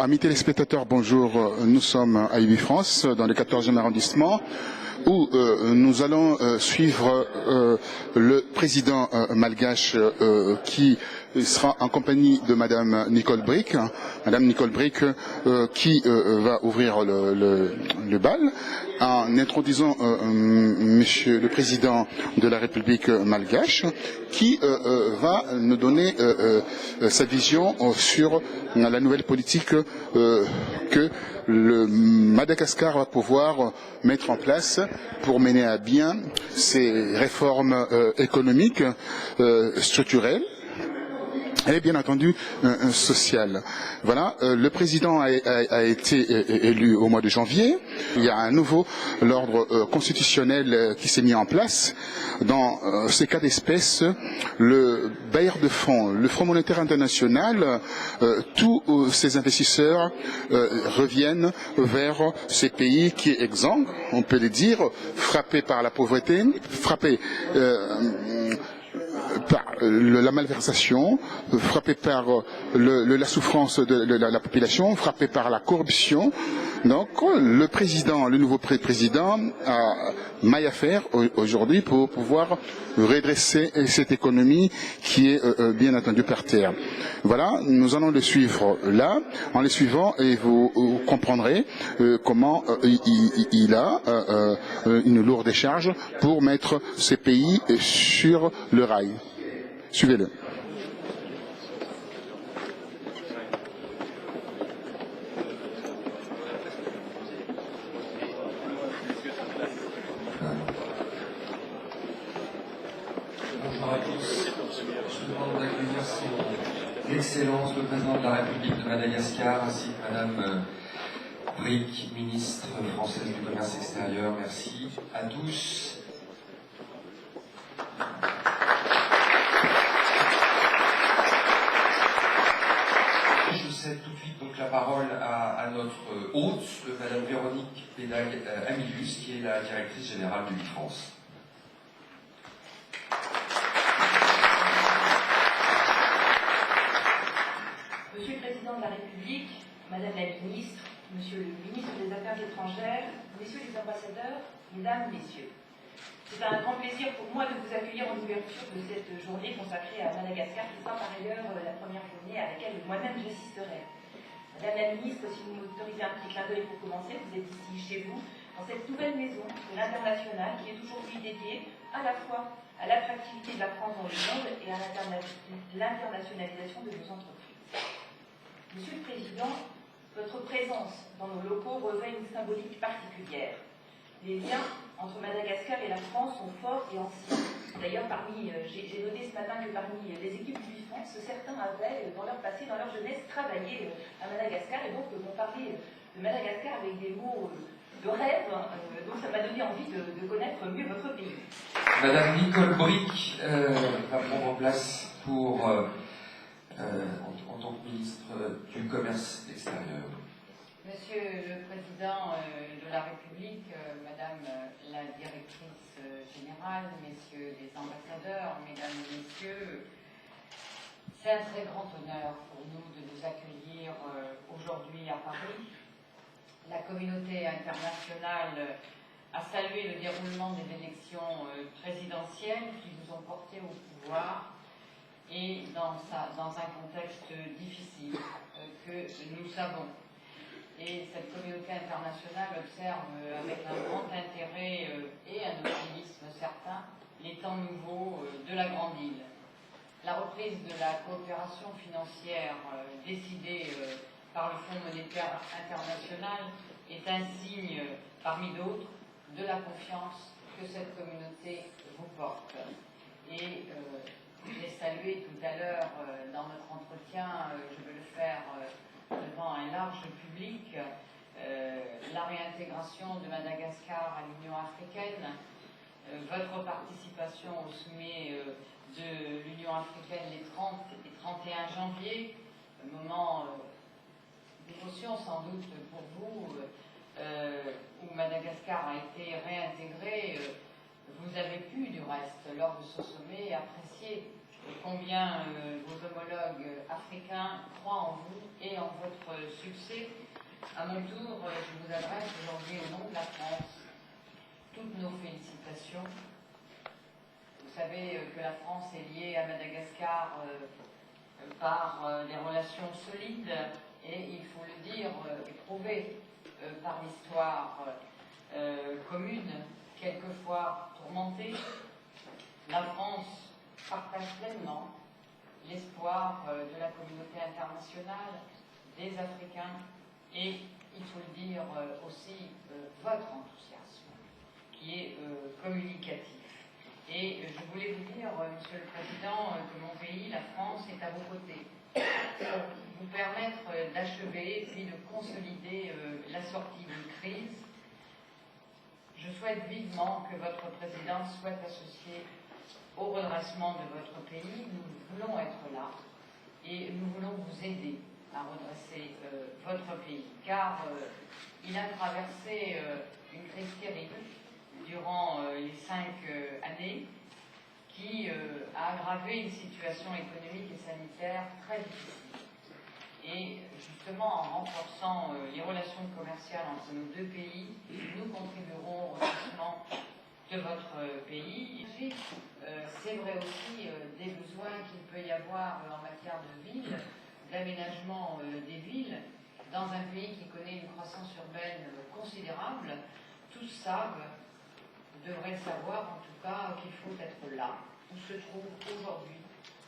Amis téléspectateurs, bonjour. Nous sommes à Ile-de-France, dans le 14e arrondissement, où nous allons suivre le président malgache qui sera en compagnie de Madame Nicole Bricq. Madame Nicole Bricq qui va ouvrir le bal en introduisant Monsieur le Président de la République malgache qui va nous donner sa vision sur la nouvelle politique que le Madagascar va pouvoir mettre en place pour mener à bien ces réformes économiques, structurelles et bien entendu social. Voilà, le président a été élu au mois de janvier. Il y a à nouveau l'ordre constitutionnel qui s'est mis en place. Dans ces cas d'espèce, le bailleur de fonds, le Fonds monétaire international, tous ces investisseurs reviennent vers ces pays qui est exempt, on peut le dire, frappés par la pauvreté, frappés par la malversation, frappé par la souffrance de la population, frappé par la corruption. Donc le président, le nouveau président a maille à faire aujourd'hui pour pouvoir redresser cette économie qui est bien entendu par terre. Voilà, nous allons le suivre là. En le suivant, et vous comprendrez comment il a une lourde charge pour mettre ces pays sur le rail. Suivez-le. Bonjour à tous. Je demande d'accueillir son Excellence le Président de la République de Madagascar ainsi que Madame Bricq, ministre française du Commerce extérieur. Merci à tous. Je cède tout de suite donc la parole à notre hôte, Madame Véronique Pédag-Amilius, qui est la directrice générale de l'Île-France. Monsieur le Président de la République, Madame la Ministre, Monsieur le Ministre des Affaires étrangères, Messieurs les ambassadeurs, Mesdames, Messieurs. C'est un grand plaisir pour moi de vous accueillir en ouverture de cette journée consacrée à Madagascar, qui sera par ailleurs la première journée à laquelle moi-même j'assisterai. Madame la Ministre, si vous m'autorisez un petit clin d'œil pour commencer, vous êtes ici chez vous, dans cette nouvelle maison de l'international qui est aujourd'hui dédiée à la fois à l'attractivité de la France dans le monde et à l'internationalisation de nos entreprises. Monsieur le Président, votre présence dans nos locaux revêt une symbolique particulière. Les liens entre Madagascar et la France sont forts et anciens. D'ailleurs, j'ai noté ce matin que parmi les équipes du France, certains avaient, dans leur passé, dans leur jeunesse, travaillé à Madagascar et donc vont parler de Madagascar avec des mots de rêve. Donc ça m'a donné envie de connaître mieux votre pays. Madame Nicole Bricq va prendre place pour, en tant que ministre du Commerce extérieur. Monsieur le Président de la République, Madame la Directrice Générale, Messieurs les ambassadeurs, Mesdames et Messieurs, c'est un très grand honneur pour nous de vous accueillir aujourd'hui à Paris. La communauté internationale a salué le déroulement des élections présidentielles qui vous ont porté au pouvoir et dans un contexte difficile que nous savons. Et cette communauté internationale observe avec un grand intérêt et un optimisme certain les temps nouveaux de la Grande Île. La reprise de la coopération financière décidée par le Fonds monétaire international est un signe, parmi d'autres, de la confiance que cette communauté vous porte. Et j'ai salué tout à l'heure dans notre entretien, je vais le faire devant un large public, la réintégration de Madagascar à l'Union africaine, votre participation au sommet de l'Union africaine les 30 et 31 janvier, moment d'émotion sans doute pour vous, où Madagascar a été réintégré. Vous avez pu, du reste, lors de ce sommet, apprécier combien vos homologues africains croient en vous et en votre succès. À mon tour, je vous adresse aujourd'hui au nom de la France toutes nos félicitations. Vous savez que la France est liée à Madagascar par des relations solides et, il faut le dire, éprouvées par l'histoire commune, quelquefois tourmentée. La France partage pleinement l'espoir de la communauté internationale, des Africains et, il faut le dire aussi, votre enthousiasme qui est communicatif. Et je voulais vous dire, Monsieur le Président, que mon pays, la France, est à vos côtés pour vous permettre d'achever puis de consolider la sortie d'une crise. Je souhaite vivement que votre présidence soit associée au redressement de votre pays. Nous voulons être là et nous voulons vous aider à redresser votre pays, car il a traversé une crise terrible durant les 5 années qui a aggravé une situation économique et sanitaire très difficile. Et justement, en renforçant les relations commerciales entre nos deux pays, nous contribuerons au redressement de votre pays. C'est vrai aussi des besoins qu'il peut y avoir en matière de ville, d'aménagement des villes, dans un pays qui connaît une croissance urbaine considérable. Tous savent, devraient savoir en tout cas, qu'il faut être là, où se trouve aujourd'hui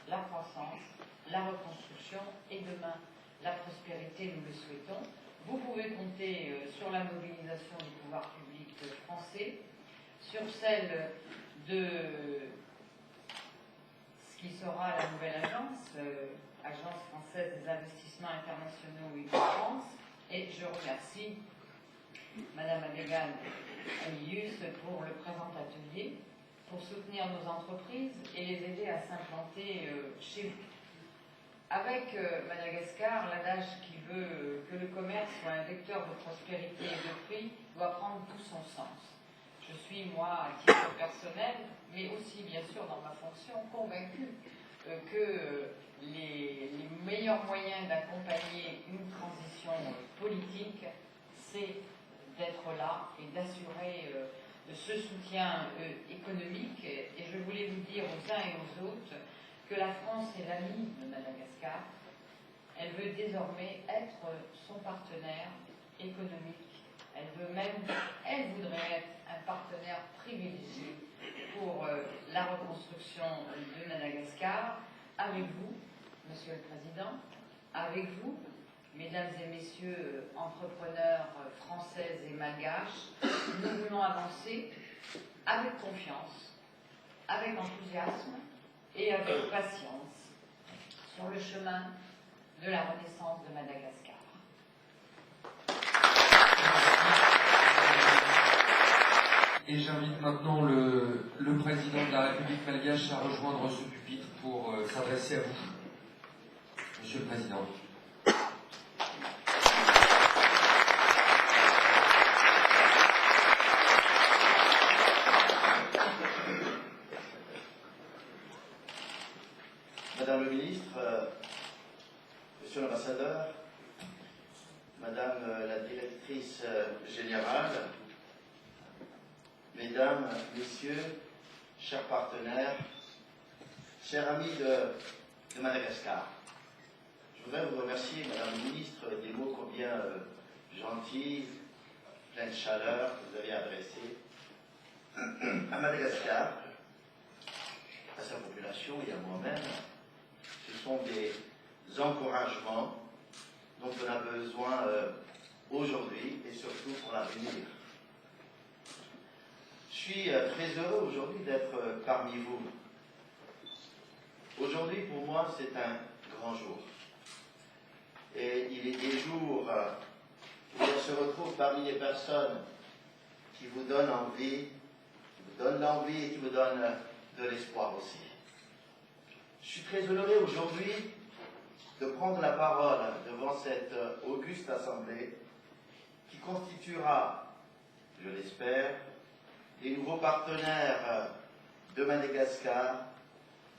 la croissance, la reconstruction et demain la prospérité, nous le souhaitons. Vous pouvez compter sur la mobilisation du pouvoir public français, sur celle de ce qui sera la nouvelle agence, Agence française des investissements internationaux et de France, et je remercie Madame Adegan Amilius pour le présent atelier, pour soutenir nos entreprises et les aider à s'implanter chez vous. Avec Madagascar, l'adage qui veut que le commerce soit un vecteur de prospérité et de prix doit prendre tout son sens. Je suis, moi, à titre personnel, mais aussi, bien sûr, dans ma fonction, convaincue que les meilleurs moyens d'accompagner une transition politique, c'est d'être là et d'assurer ce soutien économique. Et je voulais vous dire aux uns et aux autres que la France est l'amie de Madagascar. Elle veut désormais être son partenaire économique. Elle voudrait être un partenaire privilégié pour la reconstruction de Madagascar. Avec vous, Monsieur le Président, avec vous, Mesdames et Messieurs entrepreneurs françaises et malgaches, nous voulons avancer avec confiance, avec enthousiasme et avec patience sur le chemin de la renaissance de Madagascar. Et j'invite maintenant le président de la République malgache à rejoindre ce pupitre pour s'adresser à vous. Monsieur le Président. Madame le ministre, Monsieur l'ambassadeur, Madame la directrice générale, Mesdames, Messieurs, chers partenaires, chers amis de Madagascar, je voudrais vous remercier, Madame la ministre, des mots combien gentils, pleins de chaleur que vous avez adressés à Madagascar, à sa population et à moi-même. Ce sont des encouragements dont on a besoin aujourd'hui et surtout pour l'avenir. Je suis très heureux aujourd'hui d'être parmi vous. Aujourd'hui, pour moi, c'est un grand jour. Et il est des jours où on se retrouve parmi les personnes qui vous donnent envie, qui vous donnent l'envie et qui vous donnent de l'espoir aussi. Je suis très honoré aujourd'hui de prendre la parole devant cette auguste assemblée qui constituera, je l'espère, les nouveaux partenaires de Madagascar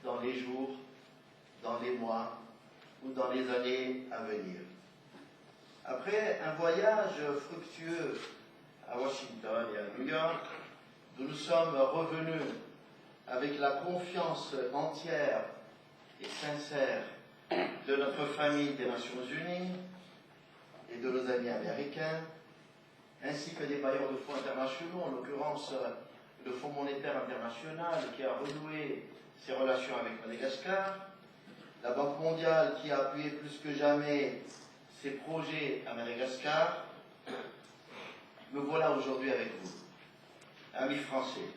dans les jours dans les mois ou dans les années à venir. Après un voyage fructueux à Washington et à New York, nous sommes revenus avec la confiance entière et sincère de notre famille des Nations Unies et de nos amis américains, ainsi que des bailleurs de fonds internationaux, en l'occurrence le Fonds monétaire international qui a renoué ses relations avec Madagascar, la Banque mondiale qui a appuyé plus que jamais ses projets à Madagascar. Me voilà aujourd'hui avec vous, amis français,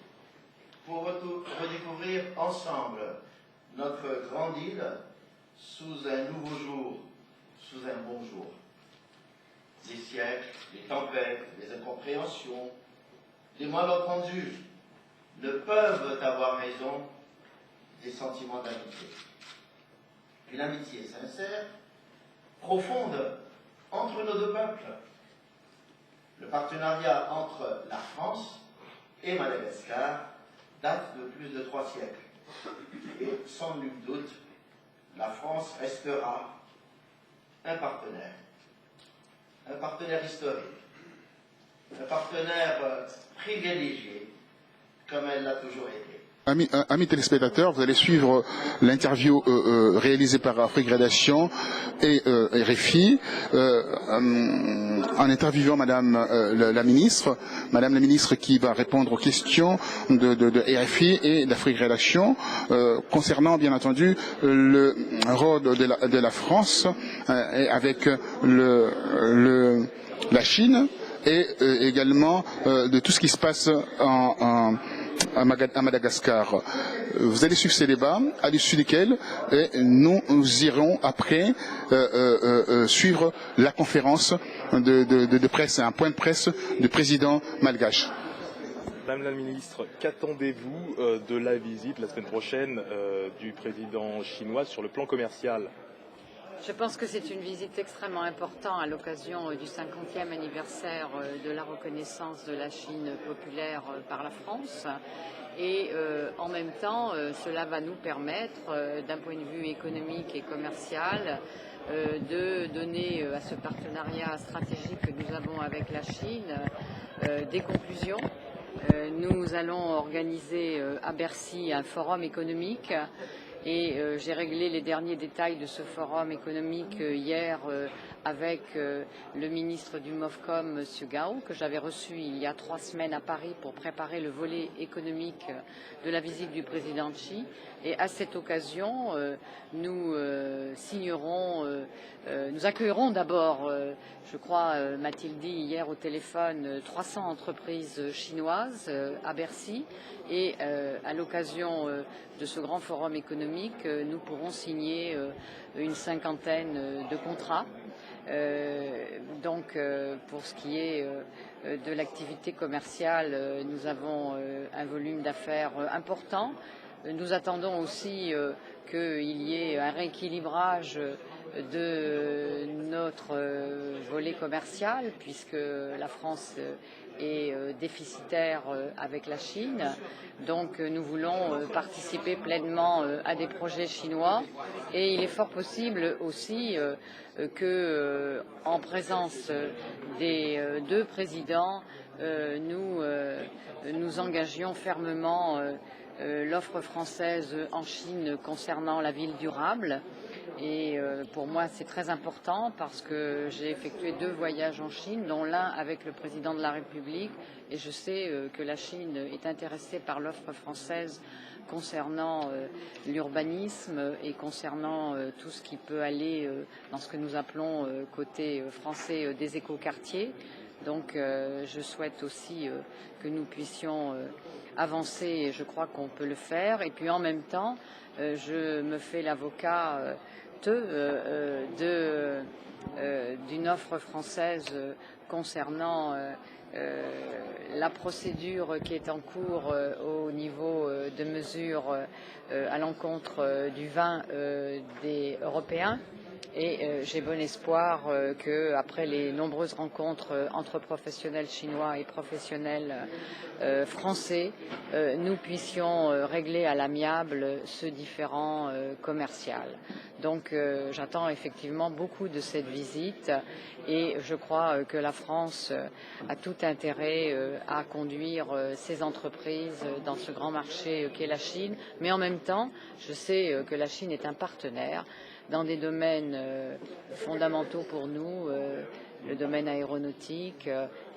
pour redécouvrir ensemble notre grande île sous un nouveau jour, sous un bon jour. Les siècles, les tempêtes, les incompréhensions, les malentendus ne peuvent avoir raison des sentiments d'amitié. Une amitié sincère, profonde entre nos deux peuples. Le partenariat entre la France et Madagascar date de plus de 3 siècles. Et sans nul doute, la France restera un partenaire historique, un partenaire privilégié, comme elle l'a toujours été. Amis téléspectateurs, vous allez suivre l'interview réalisée par Afrique Gradation et RFI en interviewant Madame la ministre qui va répondre aux questions de RFI et d'Afrique Gradation concernant bien entendu le rôle de la France avec la Chine et également de tout ce qui se passe à Madagascar. Vous allez suivre ces débats, à l'issue desquels nous irons après suivre la conférence de presse, un point de presse du président malgache. Madame la ministre, qu'attendez-vous de la visite la semaine prochaine du président chinois sur le plan commercial ? Je pense que c'est une visite extrêmement importante à l'occasion du 50e anniversaire de la reconnaissance de la Chine populaire par la France. Et en même temps, cela va nous permettre, d'un point de vue économique et commercial, de donner à ce partenariat stratégique que nous avons avec la Chine des conclusions. Nous allons organiser à Bercy un forum économique. Et j'ai réglé les derniers détails de ce forum économique hier avec le ministre du MOFCOM, M. Gao, que j'avais reçu il y a 3 semaines à Paris pour préparer le volet économique de la visite du président Xi. Et à cette occasion, nous accueillerons d'abord, je crois, m'a-t-il dit hier au téléphone, 300 entreprises chinoises à Bercy. Et à l'occasion de ce grand forum économique, nous pourrons signer une 50aine de contrats. Donc, pour ce qui est de l'activité commerciale, nous avons un volume d'affaires important. Nous attendons aussi qu'il y ait un rééquilibrage de notre volet commercial, puisque la France est déficitaire avec la Chine. Donc nous voulons participer pleinement à des projets chinois et il est fort possible aussi que, en présence des 2 présidents, nous engagions fermement l'offre française en Chine concernant la ville durable. Et pour moi, c'est très important parce que j'ai effectué 2 voyages en Chine, dont l'un avec le président de la République. Et je sais que la Chine est intéressée par l'offre française concernant l'urbanisme et concernant tout ce qui peut aller dans ce que nous appelons côté français des écoquartiers. Donc je souhaite aussi que nous puissions avancer et je crois qu'on peut le faire. Et puis en même temps, je me fais l'avocat d'une offre française concernant la procédure qui est en cours au niveau de mesures à l'encontre du vin des Européens. Et j'ai bon espoir que, après les nombreuses rencontres entre professionnels chinois et professionnels français, nous puissions régler à l'amiable ce différend commercial. Donc j'attends effectivement beaucoup de cette visite et je crois que la France a tout intérêt à conduire ses entreprises dans ce grand marché qu'est la Chine. Mais en même temps, je sais que la Chine est un partenaire dans des domaines fondamentaux pour nous, le domaine aéronautique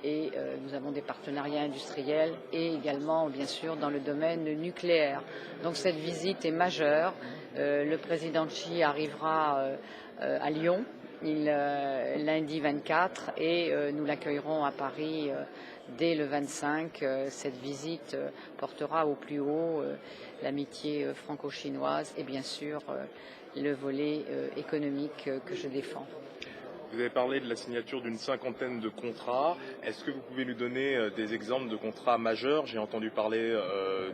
et nous avons des partenariats industriels et également bien sûr dans le domaine nucléaire. Donc cette visite est majeure. Le président Xi arrivera à Lyon lundi 24 et nous l'accueillerons à Paris dès le 25. Cette visite portera au plus haut l'amitié franco-chinoise et bien sûr le volet économique que je défends. Vous avez parlé de la signature d'une cinquantaine de contrats. Est-ce que vous pouvez nous donner des exemples de contrats majeurs? J'ai entendu parler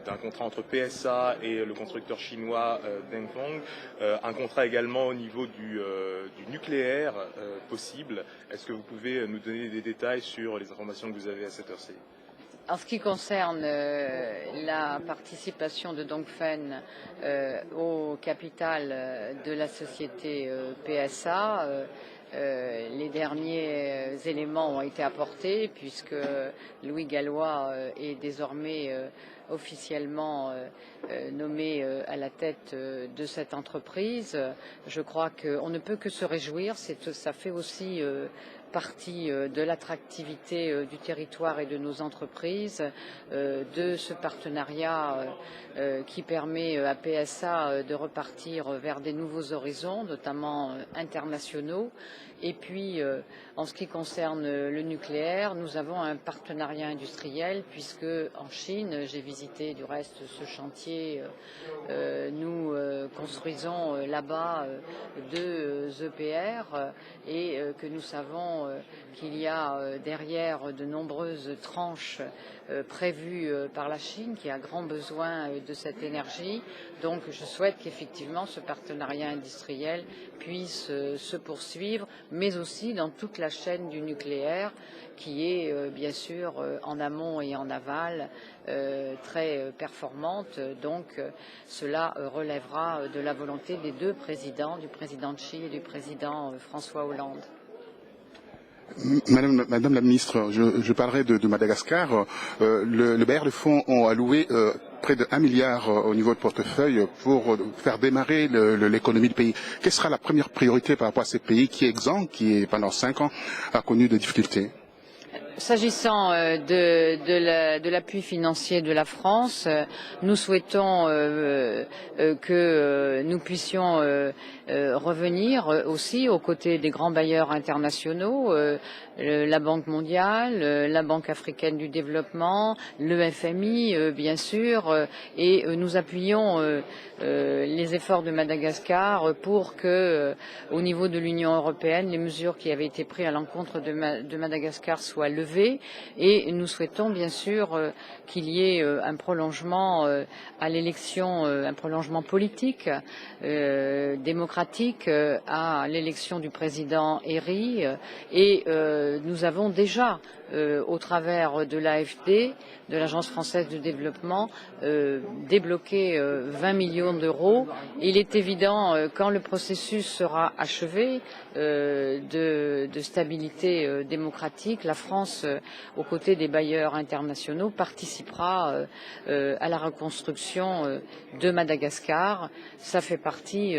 d'un contrat entre PSA et le constructeur chinois Dengfeng, un contrat également au niveau du nucléaire possible. Est-ce que vous pouvez nous donner des détails sur les informations que vous avez à cette heure-ci? En ce qui concerne la participation de Dongfeng au capital de la société PSA, les derniers éléments ont été apportés puisque Louis Gallois est désormais officiellement nommé à la tête de cette entreprise. Je crois qu'on ne peut que se réjouir, ça fait aussi partie de l'attractivité du territoire et de nos entreprises, de ce partenariat qui permet à PSA de repartir vers des nouveaux horizons, notamment internationaux. Et puis, en ce qui concerne le nucléaire, nous avons un partenariat industriel puisque en Chine, j'ai visité du reste ce chantier, nous construisons là-bas 2 EPR et que nous savons qu'il y a derrière de nombreuses tranches prévues par la Chine qui a grand besoin de cette énergie. Donc je souhaite qu'effectivement ce partenariat industriel puisse se poursuivre, mais aussi dans toute la chaîne du nucléaire qui est bien sûr en amont et en aval très performante. Donc cela relèvera de la volonté des 2 présidents, du président Xi et du président François Hollande. Madame la ministre, je parlerai de Madagascar. Le bailleur de fonds ont alloué près de 1 milliard au niveau de portefeuille pour faire démarrer l'économie du pays. Quelle sera la première priorité par rapport à ce pays qui est exempt, qui pendant 5 ans a connu des difficultés? S'agissant de l'appui financier de la France, nous souhaitons que nous puissions revenir aussi aux côtés des grands bailleurs internationaux, la Banque mondiale, la Banque africaine du développement, le FMI bien sûr, et nous appuyons les efforts de Madagascar pour que, au niveau de l'Union européenne, les mesures qui avaient été prises à l'encontre de Madagascar soient levées. Et nous souhaitons bien sûr qu'il y ait un prolongement à l'élection, un prolongement politique, démocratique à l'élection du président Eri. Et nous avons déjà, au travers de l'AFD, de l'Agence française de développement, débloqué 20 millions d'euros. Il est évident, quand le processus sera achevé de stabilité démocratique, la France, aux côtés des bailleurs internationaux, participera à la reconstruction de Madagascar. Ça fait partie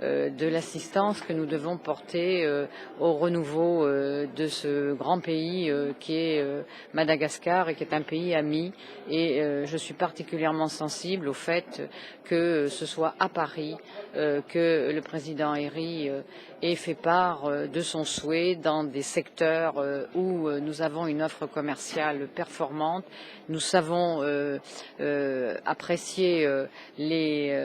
de l'assistance que nous devons porter au renouveau de ce grand pays qui est Madagascar et qui est un pays ami. Et je suis particulièrement sensible au fait que ce soit à Paris que le président Eri ait fait part de son souhait dans des secteurs où nous avons une offre commerciale performante. Nous savons apprécier les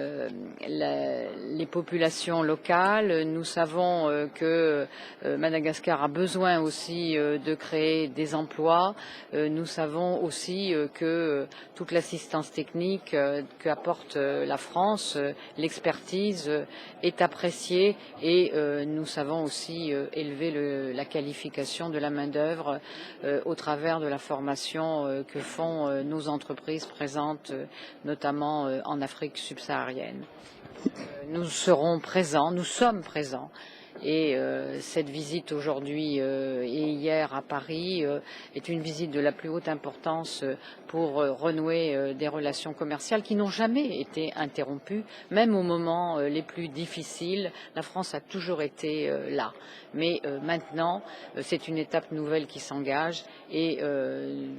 populations locales. Nous savons que Madagascar a besoin aussi de créer des emplois. Nous savons aussi que toute l'assistance technique qu'apporte la France, l'expertise est appréciée et nous savons aussi élever la qualification de la main-d'œuvre au travers de la formation que font nos entreprises présentes, notamment en Afrique subsaharienne. Nous serons présents, nous sommes présents. Et cette visite aujourd'hui et hier à Paris est une visite de la plus haute importance pour renouer des relations commerciales qui n'ont jamais été interrompues, même au moment les plus difficiles. La France a toujours été là. Mais maintenant, c'est une étape nouvelle qui s'engage et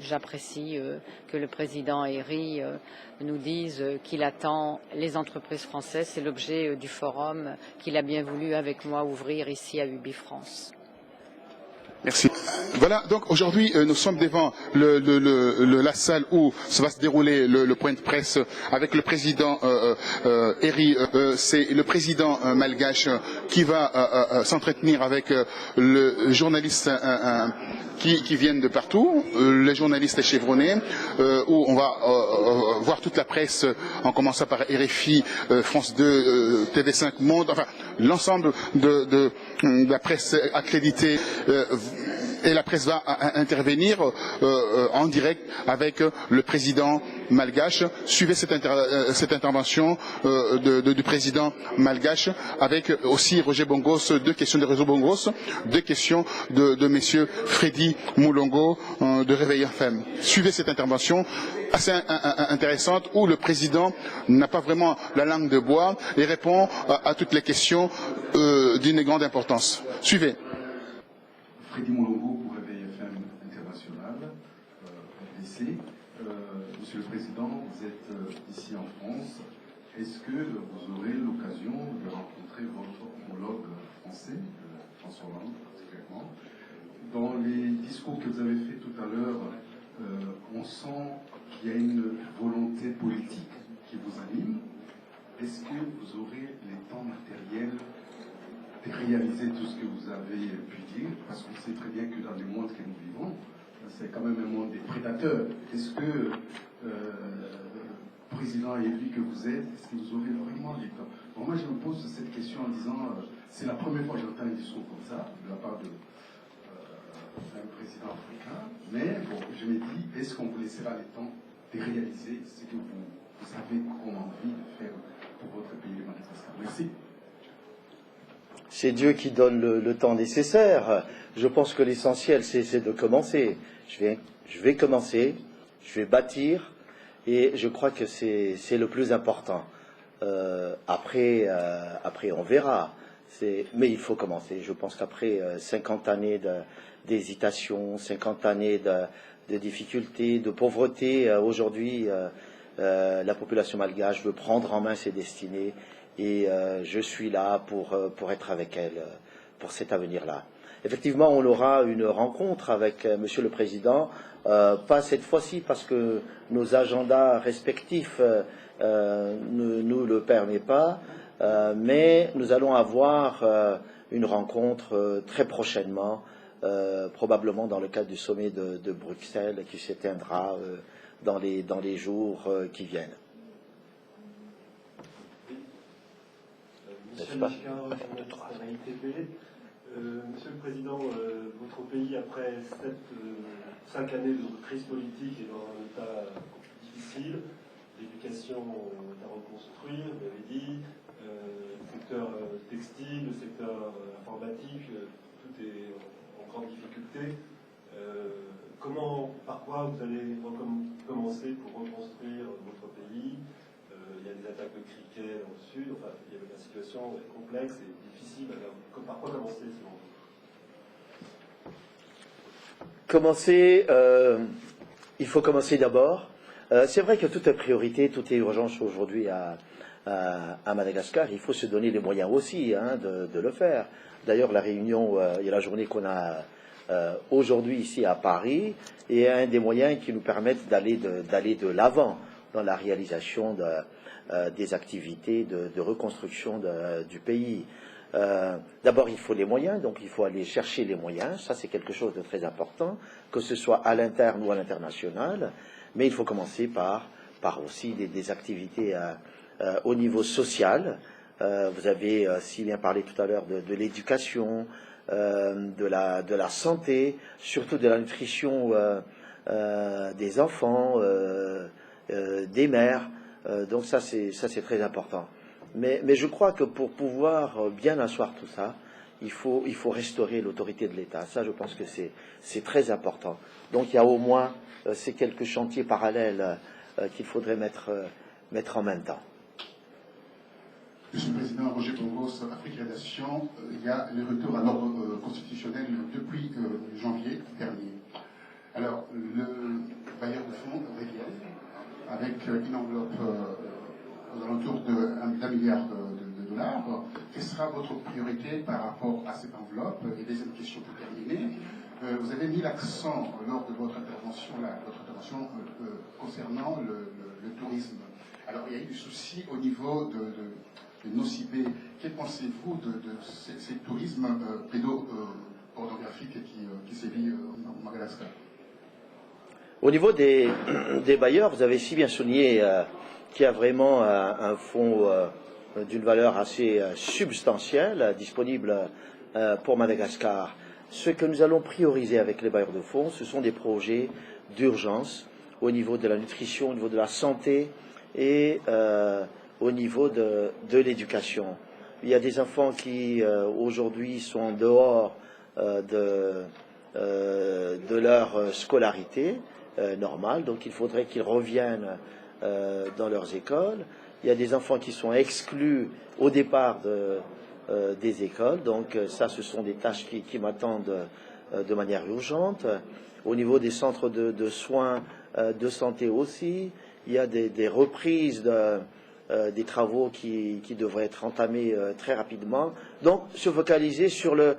j'apprécie que le président Herry nous dise qu'il attend les entreprises françaises. C'est l'objet du forum qu'il a bien voulu avec moi ouvrir ici à UBI France. Merci. Voilà, donc aujourd'hui nous sommes devant la salle où ça va se dérouler le point de presse avec le président Herry. C'est le président malgache qui va s'entretenir avec le journaliste qui viennent de partout, les journalistes chevronnés, où on va voir toute la presse, en commençant par RFI, France 2, TV5 Monde, enfin l'ensemble de la presse accréditée. Et la presse va intervenir en direct avec le président malgache. Suivez cette intervention du président malgache avec aussi Roger Bongos, 2 questions de réseau Bongos, 2 questions de messieurs Freddy Moulongo de Réveil FM. Suivez cette intervention assez intéressante où le président n'a pas vraiment la langue de bois et répond à toutes les questions d'une grande importance. Suivez. Freddy Moulongo pour Réveil FM International, RDC. Monsieur le Président, vous êtes ici en France. Est-ce que vous aurez l'occasion de rencontrer votre homologue français, François Hollande particulièrement? Dans les discours que vous avez faits tout à l'heure, on sent qu'il y a une volonté politique qui vous anime. Est-ce que vous aurez les temps matériels de réaliser tout ce que vous avez pu dire, parce qu'on sait très bien que dans le monde que nous vivons, c'est quand même un monde des prédateurs. Est-ce que, président élu que vous êtes, est-ce que vous aurez vraiment les temps? Bon, moi, je me pose cette question en disant, c'est la première fois que j'entends un discours comme ça, de la part d'un président africain, mais bon, je me dis, est-ce qu'on vous laissera le temps de réaliser ce que vous avez comme envie de faire pour votre pays, Madagascar? Merci. C'est Dieu qui donne le temps nécessaire. Je pense que l'essentiel, c'est de commencer. Je vais commencer, je vais bâtir, et je crois que c'est le plus important. Après, on verra. Mais il faut commencer. Je pense qu'après 50 années d'hésitation, 50 années de difficultés, de pauvreté, aujourd'hui, la population malgache veut prendre en main ses destinées. Et je suis là pour être avec elle pour cet avenir-là. Effectivement, on aura une rencontre avec Monsieur le Président, pas cette fois-ci parce que nos agendas respectifs ne nous le permettent pas, mais nous allons avoir une rencontre très prochainement, probablement dans le cadre du sommet de Bruxelles qui s'éteindra dans les jours qui viennent. Monsieur le Président, votre pays, après 5 années de crise politique, est dans un état difficile. L'éducation est à reconstruire, vous l'avez dit, le secteur textile, le secteur informatique, tout est en grande difficulté. Par quoi vous allez commencer pour reconstruire votre pays? Il y a des attaques de criquets dans le sud, enfin, la situation est complexe et difficile. Alors, par quoi commencer selon vous? Il faut commencer d'abord. C'est vrai que tout est priorité, tout est urgence aujourd'hui à Madagascar. Il faut se donner les moyens aussi de le faire. D'ailleurs, la réunion, il y a la journée qu'on a aujourd'hui ici à Paris, et un des moyens qui nous permettent d'aller de l'avant dans la réalisation des activités de reconstruction du pays. D'abord, il faut les moyens, donc il faut aller chercher les moyens. Ça, c'est quelque chose de très important, que ce soit à l'interne ou à l'international. Mais il faut commencer par aussi des activités au niveau social, Vous avez si bien parlé tout à l'heure de l'éducation, de la santé, surtout de la nutrition des enfants, des mères. Donc ça c'est très important. Mais je crois que pour pouvoir bien asseoir tout ça, il faut restaurer l'autorité de l'État. Ça, je pense que c'est très important. Donc il y a au moins ces quelques chantiers parallèles qu'il faudrait mettre en même temps. Monsieur le Président, Roger Pongos, Afrique Nation, il y a le retour à l'ordre constitutionnel depuis janvier dernier. Alors, le bailleur de fonds revient avec une enveloppe aux alentours d'1 milliard de dollars. Quelle sera votre priorité par rapport à cette enveloppe? Et deuxième question pour terminer. Vous avez mis l'accent lors de votre intervention, concernant le tourisme. Alors, il y a eu du souci au niveau de Nocibé. Que pensez-vous de ce tourisme pédopornographique qui sévit en Madagascar? Au niveau des bailleurs, vous avez si bien souligné qu'il y a vraiment un fonds d'une valeur assez substantielle disponible pour Madagascar. Ce que nous allons prioriser avec les bailleurs de fonds, ce sont des projets d'urgence au niveau de la nutrition, au niveau de la santé et au niveau de l'éducation. Il y a des enfants qui aujourd'hui sont en dehors de leur scolarité normale, donc il faudrait qu'ils reviennent dans leurs écoles. Il y a des enfants qui sont exclus au départ des écoles, donc ça ce sont des tâches qui m'attendent de manière urgente. Au niveau des centres de soins de santé aussi, il y a des reprises des travaux qui devraient être entamés très rapidement. Donc se focaliser sur le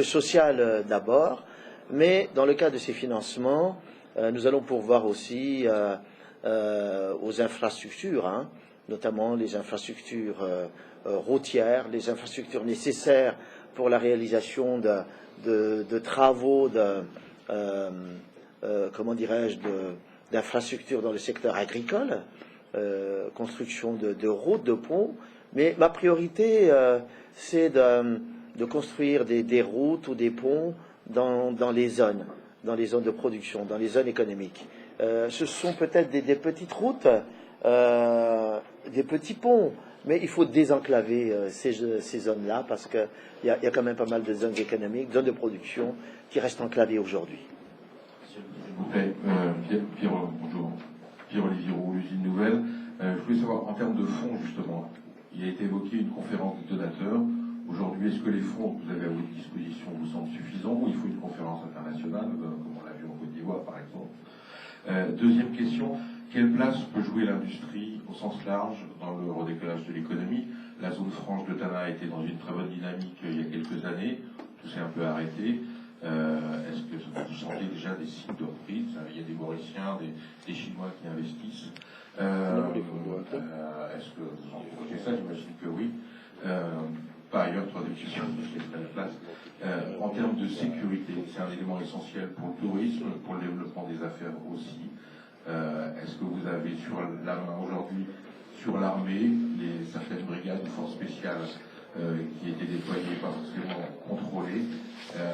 social d'abord, mais dans le cas de ces financements, nous allons pourvoir aussi aux infrastructures, notamment les infrastructures routières, les infrastructures nécessaires pour la réalisation de travaux d'infrastructures dans le secteur agricole, construction de routes, de ponts. Mais ma priorité, c'est de construire des routes ou des ponts dans les zones de production, dans les zones économiques. Ce sont peut-être des petites routes, des petits ponts, mais il faut désenclaver ces zones-là parce qu'il y a quand même pas mal de zones économiques, zones de production qui restent enclavées aujourd'hui. S'il vous plaît, bonjour. Pierre-Olivier Roux, l'usine Nouvelle. Je voulais savoir, en termes de fonds, justement, il a été évoqué une conférence de donateurs. Aujourd'hui, est-ce que les fonds que vous avez à votre disposition vous semblent suffisants ou il faut une conférence internationale, comme on l'a vu en Côte d'Ivoire, par exemple? Deuxième question, quelle place peut jouer l'industrie au sens large dans le redécollage de l'économie? La zone franche de Tana était dans une très bonne dynamique il y a quelques années, tout s'est un peu arrêté. Est-ce que vous sentez déjà des signes de reprise? Il y a des Mauriciens, des Chinois qui investissent. Est-ce que vous encouragez ça? J'imagine que oui. Par ailleurs, troisième question, en termes de sécurité, c'est un élément essentiel pour le tourisme, pour le développement des affaires aussi. Est-ce que vous avez sur la main aujourd'hui, sur l'armée, certaines brigades ou forces spéciales qui étaient déployées, pas forcément contrôlées?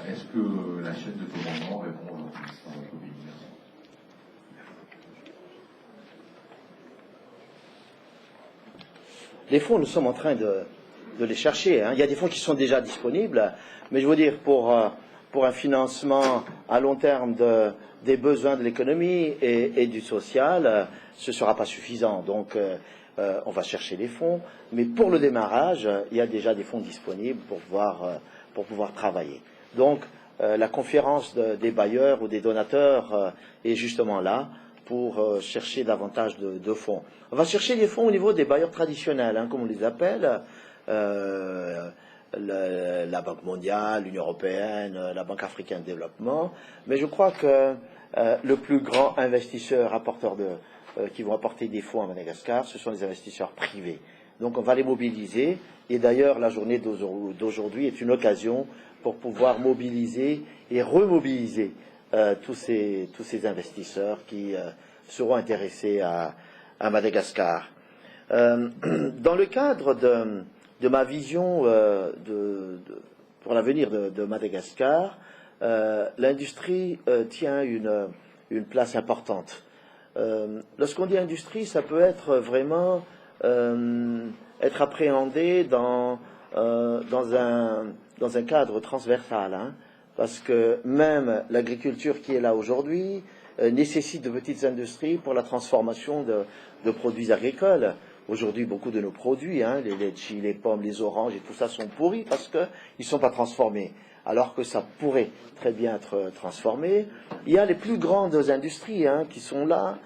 Est-ce que la chaîne de commandement répond aujourd'hui dans votre pays? Merci. Les fonds, nous sommes en train de les chercher. Il y a des fonds qui sont déjà disponibles, mais je veux dire, pour un financement à long terme des besoins de l'économie et du social, ce ne sera pas suffisant. Donc, on va chercher les fonds, mais pour le démarrage, il y a déjà des fonds disponibles pour pouvoir travailler. Donc, la conférence des bailleurs ou des donateurs est justement là pour chercher davantage de fonds. On va chercher des fonds au niveau des bailleurs traditionnels, comme on les appelle, la Banque mondiale, l'Union européenne, la Banque africaine de développement. Mais je crois que le plus grand investisseur apporteur qui vont apporter des fonds à Madagascar, ce sont les investisseurs privés. Donc on va les mobiliser. Et d'ailleurs, la journée d'aujourd'hui est une occasion pour pouvoir mobiliser et remobiliser tous ces investisseurs qui seront intéressés à Madagascar. Dans le cadre ma vision pour l'avenir de Madagascar, l'industrie tient une place importante. Lorsqu'on dit industrie, ça peut être vraiment être appréhendé dans un cadre transversal, hein, parce que même l'agriculture qui est là aujourd'hui nécessite de petites industries pour la transformation de produits agricoles. Aujourd'hui, beaucoup de nos produits, hein, les litchis, les pommes, les oranges et tout ça sont pourris parce qu'ils ne sont pas transformés, alors que ça pourrait très bien être transformé. Il y a les plus grandes industries, hein, qui sont là,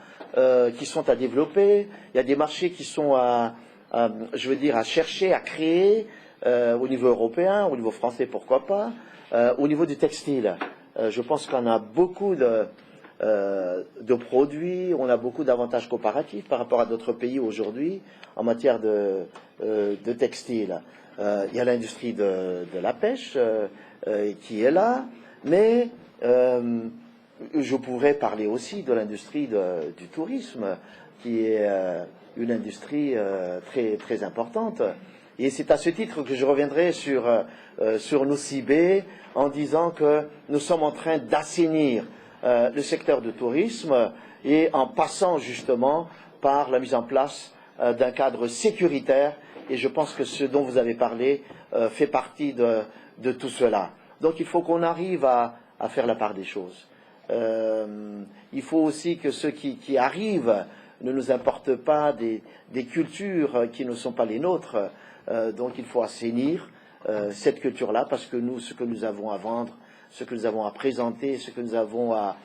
qui sont à développer. Il y a des marchés qui sont à chercher, à créer au niveau européen, au niveau français, pourquoi pas, au niveau du textile. Je pense qu'on a beaucoup de produits, on a beaucoup d'avantages comparatifs par rapport à d'autres pays aujourd'hui en matière de textile. Il y a l'industrie de la pêche qui est là, mais je pourrais parler aussi de l'industrie du tourisme, qui est une industrie très, très importante. Et c'est à ce titre que je reviendrai sur Nosy-Be en disant que nous sommes en train d'assainir le secteur du tourisme et en passant justement par la mise en place d'un cadre sécuritaire. Et je pense que ce dont vous avez parlé fait partie de tout cela. Donc il faut qu'on arrive à faire la part des choses. Il faut aussi que ceux qui arrivent ne nous importent pas des cultures qui ne sont pas les nôtres. Donc il faut assainir cette culture-là, parce que nous, ce que nous avons à vendre, ce que nous avons à présenter, ce que nous avons à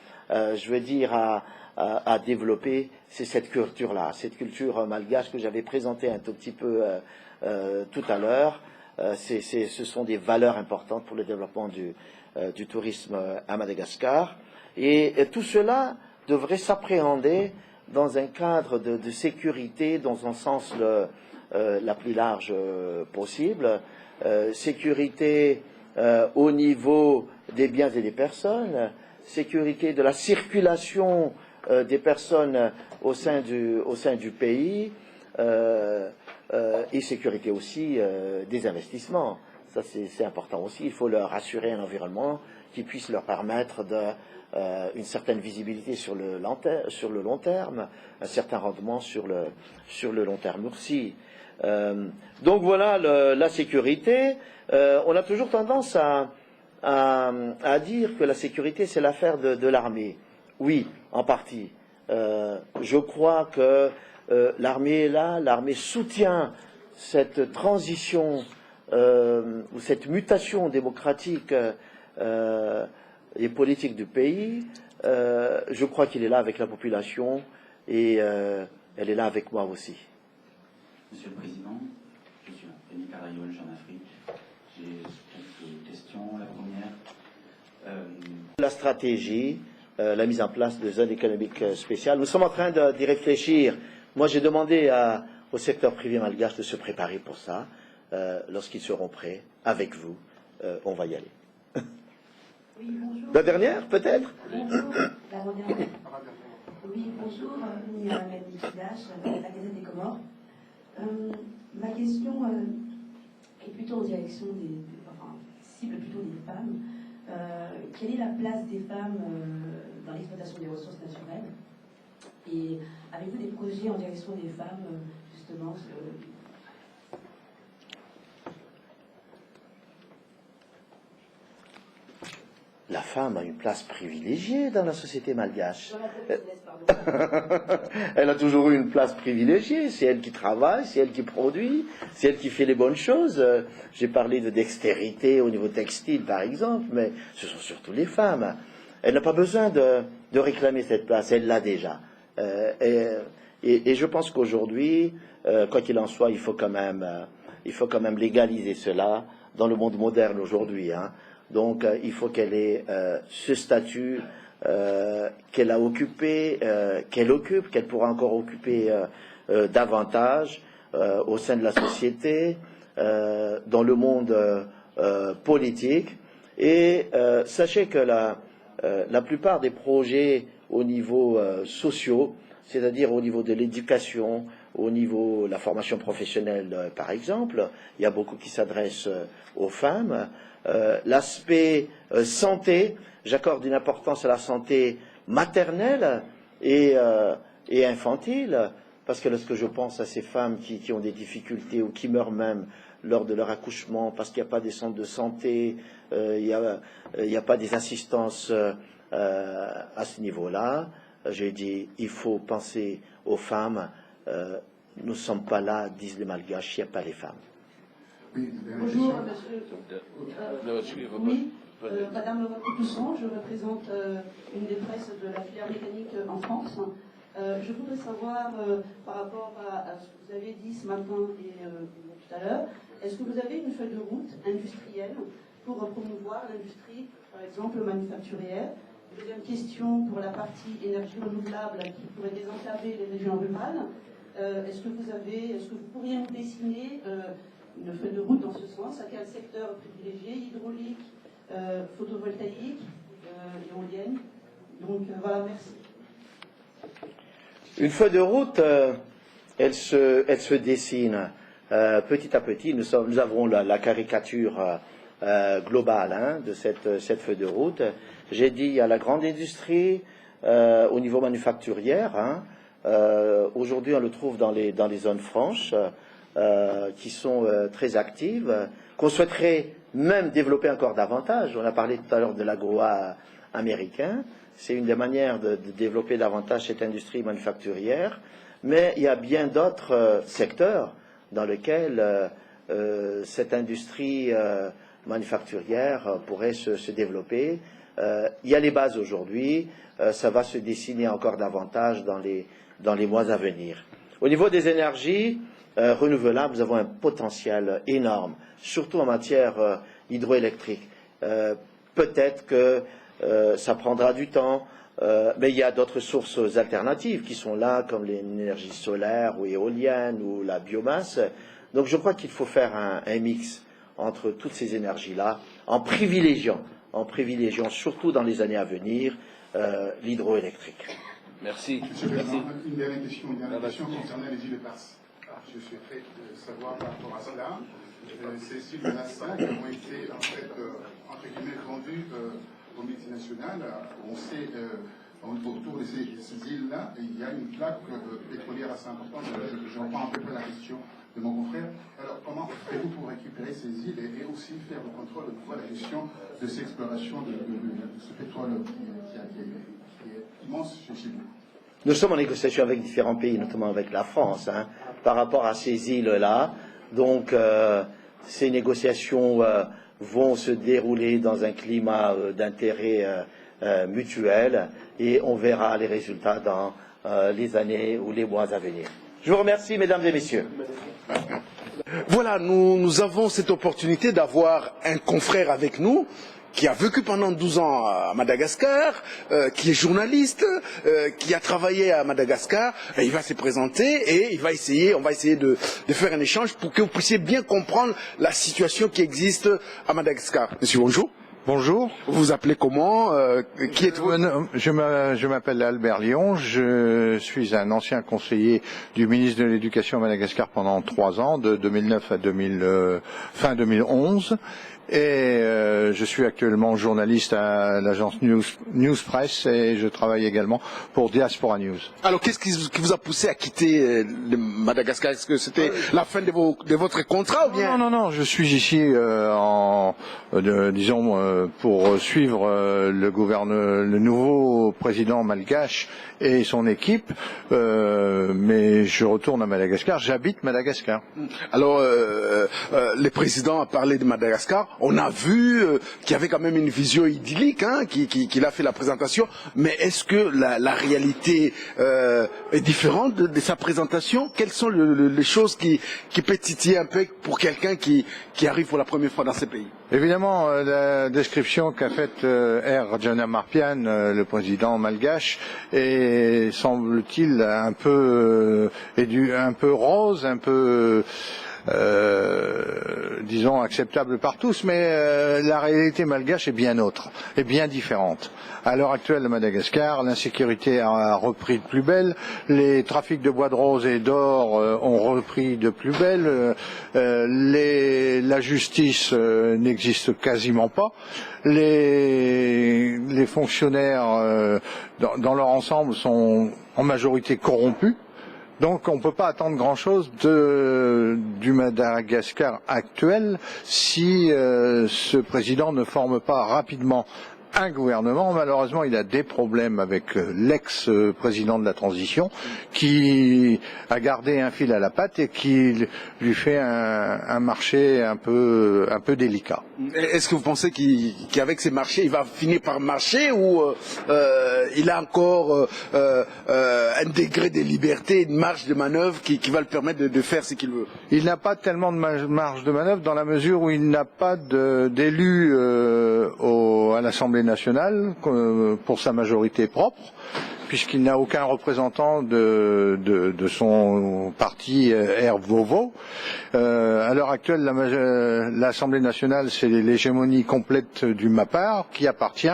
développer, c'est cette culture-là, cette culture malgache que j'avais présentée un tout petit peu tout à l'heure. Ce sont des valeurs importantes pour le développement du tourisme à Madagascar. Et tout cela devrait s'appréhender dans un cadre de sécurité, dans un sens la plus large possible. Sécurité au niveau des biens et des personnes, sécurité de la circulation des personnes au sein du pays, et sécurité aussi des investissements. Ça, c'est important aussi. Il faut leur assurer un environnement qui puisse leur permettre une certaine visibilité sur le long terme, un certain rendement sur le long terme aussi. Donc voilà la sécurité. On a toujours tendance à dire que la sécurité, c'est l'affaire de l'armée. Oui, en partie. Je crois que l'armée est là, l'armée soutient cette transition ou cette mutation démocratique et politique du pays. Je crois qu'il est là avec la population et elle est là avec moi aussi. Monsieur le Président, je suis Rémi Carayol, Jeune Afrique. J'ai quelques questions. La première. La stratégie, la mise en place de zones économiques spéciales. Nous sommes en train d'y réfléchir. Moi, j'ai demandé au secteur privé malgache de se préparer pour ça. Lorsqu'ils seront prêts, avec vous, on va y aller. Oui, bonjour. La dernière, peut-être? Bonjour. L'avant-dernière. Oui, bonjour. Nia Mendikidash, la Gazette des Comores. Ma question est plutôt en direction cible plutôt des femmes. Quelle est la place des femmes dans l'exploitation des ressources naturelles? Et avez-vous des projets en direction des femmes, justement La femme a une place privilégiée dans la société malgache. Elle a toujours eu une place privilégiée. C'est elle qui travaille, c'est elle qui produit, c'est elle qui fait les bonnes choses. J'ai parlé de dextérité au niveau textile, par exemple, mais ce sont surtout les femmes. Elle n'a pas besoin de réclamer cette place, elle l'a déjà. Et je pense qu'aujourd'hui, quoi qu'il en soit, il faut quand même légaliser cela dans le monde moderne aujourd'hui, hein. Donc, il faut qu'elle ait ce statut qu'elle a occupé, qu'elle occupe, qu'elle pourra encore occuper davantage au sein de la société, dans le monde politique. Et sachez que la plupart des projets au niveau sociaux, c'est-à-dire au niveau de l'éducation, au niveau de la formation professionnelle, par exemple. Il y a beaucoup qui s'adressent aux femmes. L'aspect santé, j'accorde une importance à la santé maternelle et infantile, parce que lorsque je pense à ces femmes qui ont des difficultés ou qui meurent même lors de leur accouchement parce qu'il n'y a pas des centres de santé, il n'y a pas des assistances à ce niveau-là, j'ai dit il faut penser aux femmes. Nous ne sommes pas là, disent les Malgaches, il n'y a pas les femmes. Bonjour, monsieur. Oui, Madame Pousson, je représente une des presses de la filière mécanique en France. Je voudrais savoir, par rapport à ce que vous avez dit ce matin et tout à l'heure, est-ce que vous avez une feuille de route industrielle pour promouvoir l'industrie, par exemple manufacturière? Deuxième question, pour la partie énergie renouvelable qui pourrait désenclaver les régions rurales, est-ce que vous pourriez nous dessiner une feuille de route dans ce sens? À quel secteur privilégié? Hydraulique, photovoltaïque, éolienne? Donc voilà, merci. Une feuille de route, elle se dessine petit à petit. Nous avons la caricature globale de cette feuille de route. J'ai dit, il y a la grande industrie au niveau manufacturière. Aujourd'hui, on le trouve dans les zones franches qui sont très actives, qu'on souhaiterait même développer encore davantage. On a parlé tout à l'heure de l'agro américain. C'est une des manières de développer davantage cette industrie manufacturière. Mais il y a bien d'autres secteurs dans lesquels cette industrie manufacturière pourrait se développer. Il y a les bases aujourd'hui. Ça va se dessiner encore davantage dans les mois à venir. Au niveau des énergies renouvelables, nous avons un potentiel énorme, surtout en matière hydroélectrique. Peut-être que ça prendra du temps, mais il y a d'autres sources alternatives qui sont là, comme l'énergie solaire ou éolienne ou la biomasse. Donc je crois qu'il faut faire un mix entre toutes ces énergies-là, en privilégiant surtout dans les années à venir, l'hydroélectrique. Merci. Monsieur le Président, une dernière question concernant les îles de Perse. Je souhaiterais savoir par rapport à cela. Ces îles de Nassa qui ont été en fait entre guillemets vendues aux multinationales. On sait autour de ces îles-là, il y a une plaque pétrolière assez importante. Je reprends un peu la question de mon confrère. Alors, comment faites-vous pour récupérer ces îles et aussi faire le contrôle de la gestion de ces explorations de ce pétrole qui est immense chez vous? Nous sommes en négociation avec différents pays, notamment avec la France, par rapport à ces îles-là. Donc, ces négociations vont se dérouler dans un climat d'intérêt mutuel et on verra les résultats dans les années ou les mois à venir. Je vous remercie, mesdames et messieurs. Voilà, nous avons cette opportunité d'avoir un confrère avec nous qui a vécu pendant 12 ans à Madagascar, qui est journaliste, qui a travaillé à Madagascar. Et il va se présenter et on va essayer de faire un échange pour que vous puissiez bien comprendre la situation qui existe à Madagascar. Monsieur, bonjour. Bonjour. Vous vous appelez comment? Qui êtes-vous? Je m'appelle Albert Lyon. Je suis un ancien conseiller du ministre de l'Éducation à Madagascar pendant 3 ans, de 2009 à fin 2011. Et je suis actuellement journaliste à l'agence News Press et je travaille également pour Diaspora News. Alors, qu'est-ce qui vous a poussé à quitter Madagascar? Est-ce que c'était la fin de votre contrat ou bien? Non, je suis ici pour suivre le nouveau président malgache et son équipe, mais je retourne à Madagascar, j'habite Madagascar. Alors, le président a parlé de Madagascar. On a vu qu'il y avait quand même une vision idyllique, qu'il a fait la présentation. Mais est-ce que la réalité est différente de sa présentation? Quelles sont les choses qui peuvent titiller un peu pour quelqu'un qui arrive pour la première fois dans ce pays? Évidemment, la description qu'a faite R. Rajanamarpian, le président malgache, est, semble-t-il, un peu rose, un peu disons, acceptable par tous, mais la réalité malgache est bien autre, est bien différente. À l'heure actuelle, à Madagascar, l'insécurité a repris de plus belle, les trafics de bois de rose et d'or ont repris de plus belle, la justice n'existe quasiment pas, les fonctionnaires dans leur ensemble sont en majorité corrompus. Donc on ne peut pas attendre grand-chose du Madagascar actuel si ce président ne forme pas rapidement un gouvernement. Malheureusement, il a des problèmes avec l'ex-président de la transition qui a gardé un fil à la patte et qui lui fait un marché un peu délicat. Est-ce que vous pensez qu'avec ces marchés, il va finir par marcher ou il a encore un degré de liberté, une marge de manœuvre qui va le permettre de faire ce qu'il veut? Il n'a pas tellement de marge de manœuvre dans la mesure où il n'a pas d'élus à l'Assemblée nationale pour sa majorité propre, puisqu'il n'a aucun représentant de son parti RVovo. À l'heure actuelle, l'Assemblée nationale, c'est l'hégémonie complète du MAPAR qui appartient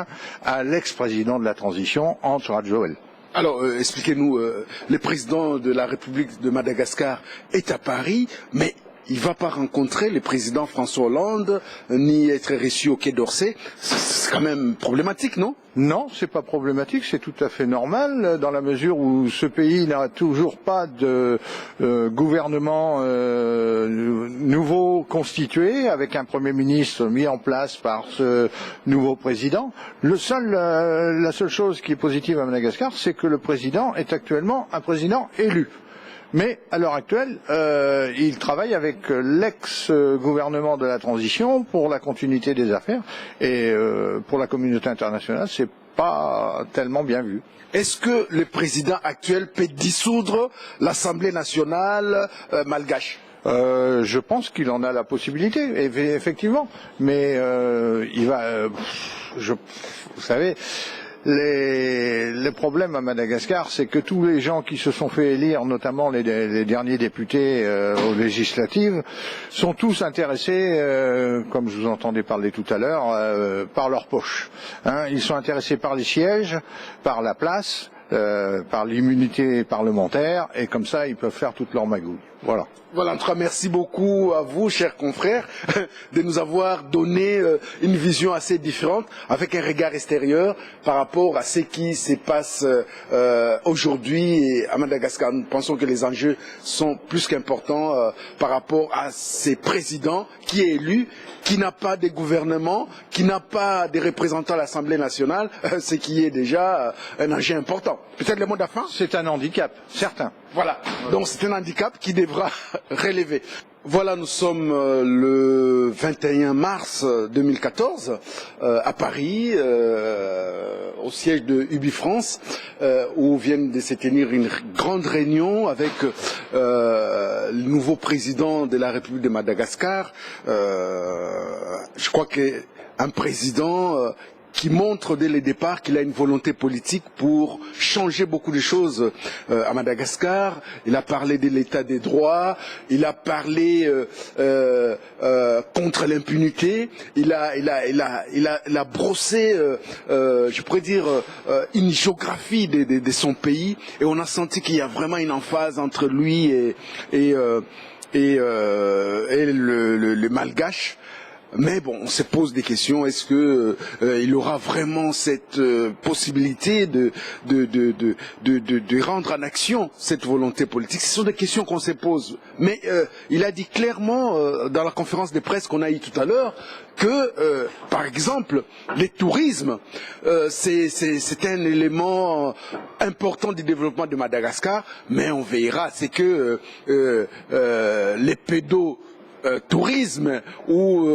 à l'ex-président de la transition, Ante Radjoel. Alors, expliquez-nous, le président de la République de Madagascar est à Paris, mais il ne va pas rencontrer le président François Hollande, ni être reçu au Quai d'Orsay. C'est quand même problématique, non? Non, c'est pas problématique, c'est tout à fait normal, dans la mesure où ce pays n'a toujours pas de gouvernement nouveau constitué, avec un Premier ministre mis en place par ce nouveau président. La seule chose qui est positive à Madagascar, c'est que le président est actuellement un président élu. Mais à l'heure actuelle, il travaille avec l'ex-gouvernement de la transition pour la continuité des affaires et pour la communauté internationale, c'est pas tellement bien vu. Est-ce que le président actuel peut dissoudre l'Assemblée nationale malgache? Je pense qu'il en a la possibilité, effectivement, mais il va, vous savez. Le problème à Madagascar, c'est que tous les gens qui se sont fait élire, notamment les derniers députés aux législatives, sont tous intéressés, comme je vous entendais parler tout à l'heure, par leur poche. Ils sont intéressés par les sièges, par la place, par l'immunité parlementaire, et comme ça, ils peuvent faire toute leur magouille. Voilà. Voilà, en tout cas, merci beaucoup à vous, chers confrères, de nous avoir donné une vision assez différente, avec un regard extérieur par rapport à ce qui se passe aujourd'hui à Madagascar. Nous pensons que les enjeux sont plus qu'importants par rapport à ces présidents qui est élu, qui n'a pas de gouvernement, qui n'a pas de représentants à l'Assemblée nationale, ce qui est déjà un enjeu important. Peut-être le mot de la fin? C'est un handicap, certain. Voilà, donc c'est un handicap qui devra relever. Voilà, nous sommes le 21 mars 2014 à Paris, au siège de UbiFrance, où viennent de se tenir une grande réunion avec le nouveau président de la République de Madagascar. Je crois qu'un président qui montre dès le départ qu'il a une volonté politique pour changer beaucoup de choses à Madagascar. Il a parlé de l'état des droits, il a parlé contre l'impunité, il a brossé, je pourrais dire, une géographie de son pays, et on a senti qu'il y a vraiment une emphase entre lui et le malgache. Mais bon, on se pose des questions. Est-ce que il aura vraiment cette possibilité de rendre en action cette volonté politique? Ce sont des questions qu'on se pose. Mais il a dit clairement dans la conférence de presse qu'on a eue tout à l'heure que, par exemple, le tourisme, c'est un élément important du développement de Madagascar. Mais on veillera, c'est que les pédotourisme ou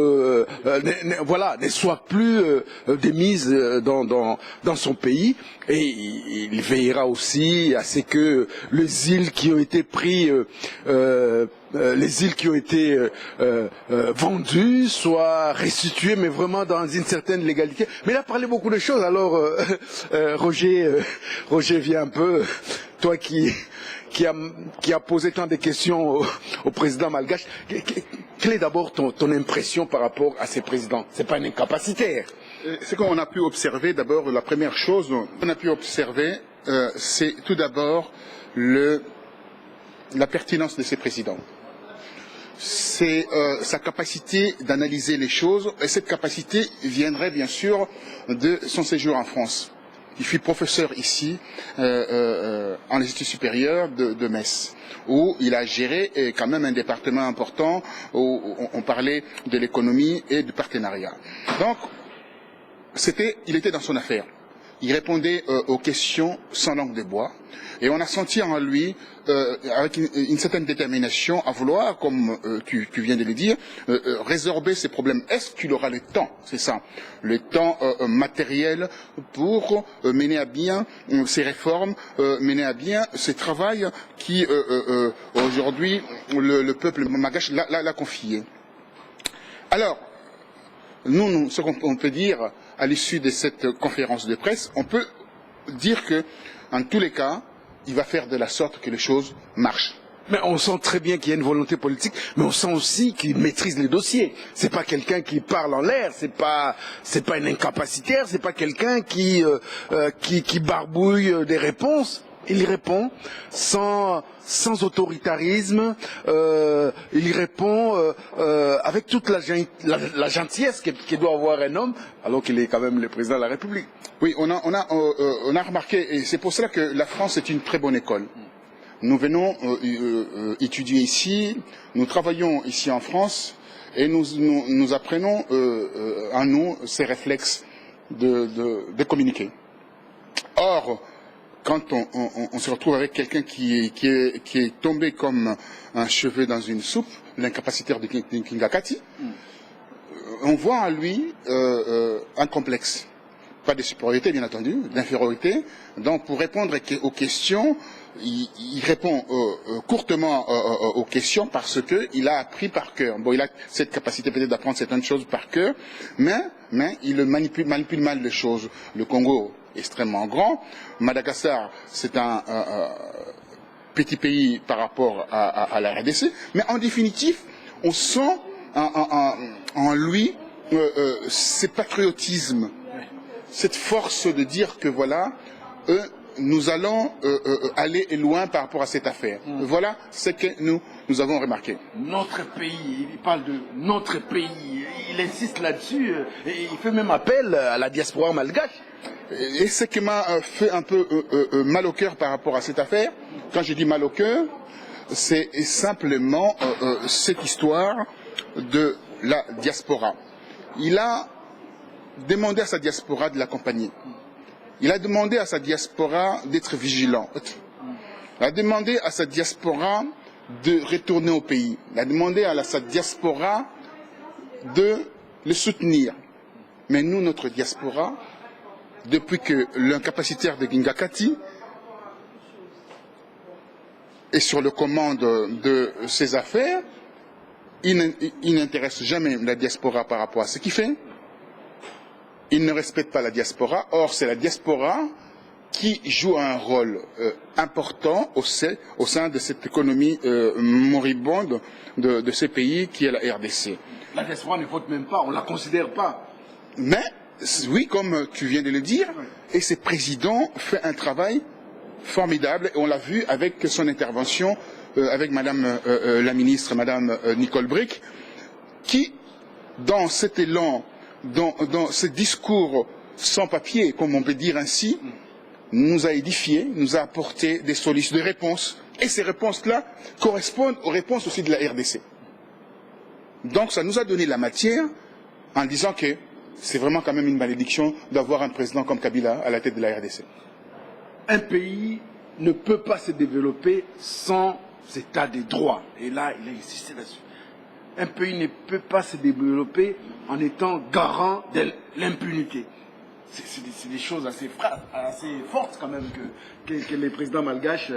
voilà, ne soit plus démise dans son pays, et il veillera aussi à ce que les îles qui ont été prises les îles qui ont été vendues soient restituées, mais vraiment dans une certaine légalité. Mais il a parlé beaucoup de choses, alors Roger vient un peu toi qui a posé tant de questions au président malgache, quelle est d'abord ton impression par rapport à ces présidents? C'est pas une incapacité. Ce qu'on a pu observer, d'abord, la première chose qu'on a pu observer, c'est tout d'abord la pertinence de ces présidents. C'est sa capacité d'analyser les choses, et cette capacité viendrait bien sûr de son séjour en France. Il fut professeur ici, en l'Institut supérieur de Metz, où il a géré quand même un département important, où on parlait de l'économie et du partenariat. Donc, il était dans son affaire. Il répondait aux questions sans langue de bois. Et on a senti en lui, avec une certaine détermination, à vouloir, comme tu viens de le dire, résorber ces problèmes. Est-ce qu'il aura le temps? C'est ça. Le temps matériel pour mener à bien ces réformes, mener à bien ce travail qui, aujourd'hui, le peuple malgache l'a confié. Alors, nous, ce qu'on peut dire à l'issue de cette conférence de presse, on peut dire que, en tous les cas, il va faire de la sorte que les choses marchent. Mais on sent très bien qu'il y a une volonté politique, mais on sent aussi qu'il maîtrise les dossiers. C'est pas quelqu'un qui parle en l'air, c'est pas une incapacitaire, c'est pas quelqu'un qui barbouille des réponses. Il répond sans autoritarisme, il répond avec toute la gentillesse que doit avoir un homme, alors qu'il est quand même le président de la République. Oui, on a remarqué, et c'est pour cela que la France est une très bonne école. Nous venons étudier ici, nous travaillons ici en France, et nous apprenons en nous ces réflexes de communiquer. Or, quand on se retrouve avec quelqu'un qui est tombé comme un cheveu dans une soupe, l'incapacitaire de Kingakati, on voit en lui un complexe. Pas de supériorité, bien entendu, d'infériorité. Donc, pour répondre aux questions, il répond courtement aux questions parce qu'il a appris par cœur. Bon, il a cette capacité peut-être d'apprendre certaines choses par cœur, mais il manipule mal les choses. Le Congo est extrêmement grand. Madagascar, c'est un petit pays par rapport à la RDC. Mais en définitive, on sent en lui ce patriotisme, cette force de dire que voilà, nous allons aller loin par rapport à cette affaire. Voilà ce que nous avons remarqué. Notre pays, il parle de notre pays, il insiste là-dessus, et il fait même appel à la diaspora malgache. Et ce qui m'a fait un peu mal au cœur par rapport à cette affaire, quand je dis mal au cœur, c'est simplement cette histoire de la diaspora. Il a demandé à sa diaspora de l'accompagner. Il a demandé à sa diaspora d'être vigilant. Il a demandé à sa diaspora de retourner au pays. Il a demandé à sa diaspora de le soutenir. Mais nous, notre diaspora, depuis que l'incapacitaire de Kingakati est sur le commande de ses affaires, il n'intéresse jamais la diaspora par rapport à ce qu'il fait. Il ne respecte pas la diaspora. Or, c'est la diaspora qui joue un rôle important au sein de cette économie moribonde de ces pays qui est la RDC. La diaspora ne vote même pas, on ne la considère pas. Mais, oui, comme tu viens de le dire, et ce président fait un travail formidable, et on l'a vu avec son intervention avec Madame la ministre, Madame Nicole Bricq, qui, dans cet élan, dans ce discours sans papier, comme on peut dire ainsi, nous a édifiés, nous a apporté des solutions, des réponses. Et ces réponses-là correspondent aux réponses aussi de la RDC. Donc ça nous a donné la matière en disant que c'est vraiment quand même une malédiction d'avoir un président comme Kabila à la tête de la RDC. Un pays ne peut pas se développer sans état de droit. Et là, il a insisté là-dessus. Un pays ne peut pas se développer en étant garant de l'impunité. C'est des choses assez fortes quand même que le président malgache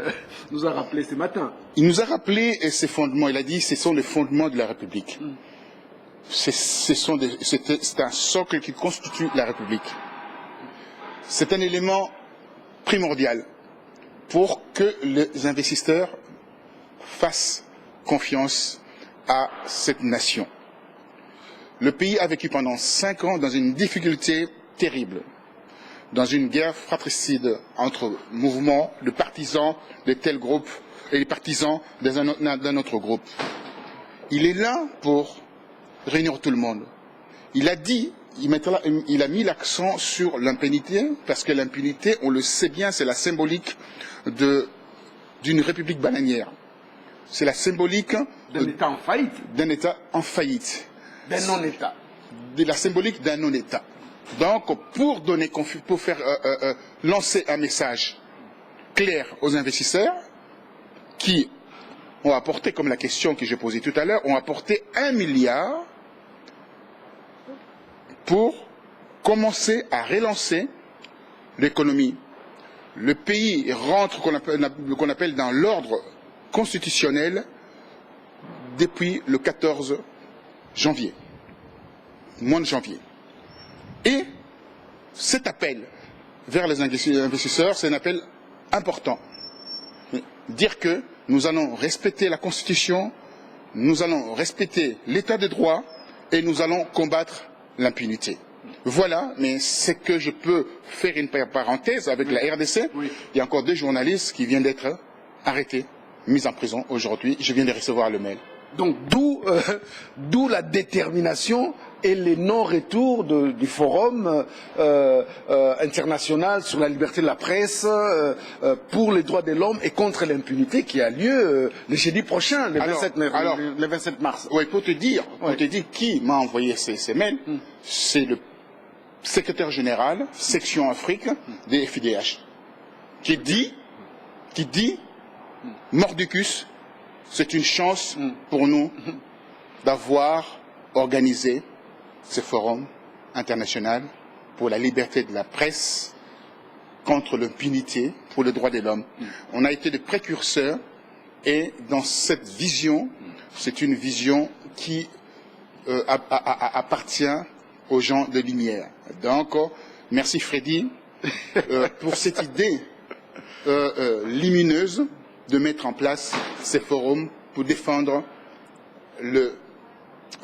nous a rappelé ce matin. Il nous a rappelé ces fondements. Il a dit que ce sont les fondements de la République. C'est un socle qui constitue la République. C'est un élément primordial. pour que les investisseurs fassent confiance à cette nation. Le pays a vécu pendant 5 ans dans une difficulté terrible, dans une guerre fratricide entre mouvements de partisans de tel groupe et les partisans d'un autre groupe. Il est là pour réunir tout le monde. Il a dit, il a mis l'accent sur l'impunité, parce que l'impunité, on le sait bien, c'est la symbolique d'une république bananière. C'est la symbolique d'un État en faillite. D'un État en faillite. D'un non-État. De la symbolique d'un non-État. Donc, pour faire lancer un message clair aux investisseurs, qui ont apporté, comme la question que j'ai posée tout à l'heure, ont apporté 1 milliard pour commencer à relancer l'économie. Le pays rentre, qu'on appelle dans l'ordre constitutionnel, depuis le 14 janvier, mois de janvier. Et cet appel vers les investisseurs, c'est un appel important. Dire que nous allons respecter la Constitution, nous allons respecter l'état de droit et nous allons combattre l'impunité. Voilà, mais c'est que je peux faire une parenthèse avec la RDC. Oui. Il y a encore 2 journalistes qui viennent d'être arrêtés, mis en prison aujourd'hui. Je viens de recevoir le mail. Donc d'où la détermination et les non-retours du Forum international sur la liberté de la presse pour les droits de l'homme et contre l'impunité qui a lieu le jeudi prochain, le 27 mars. Oui, pour te dire qui m'a envoyé ces mails, c'est le secrétaire général, section Afrique des FIDH, qui dit Mordicus, c'est une chance pour nous d'avoir organisé ce forum international pour la liberté de la presse, contre l'impunité, pour les droits de l'homme. On a été des précurseurs et dans cette vision, c'est une vision qui appartient aux gens de lumière. Donc, merci Freddy pour cette idée lumineuse de mettre en place ces forums pour défendre le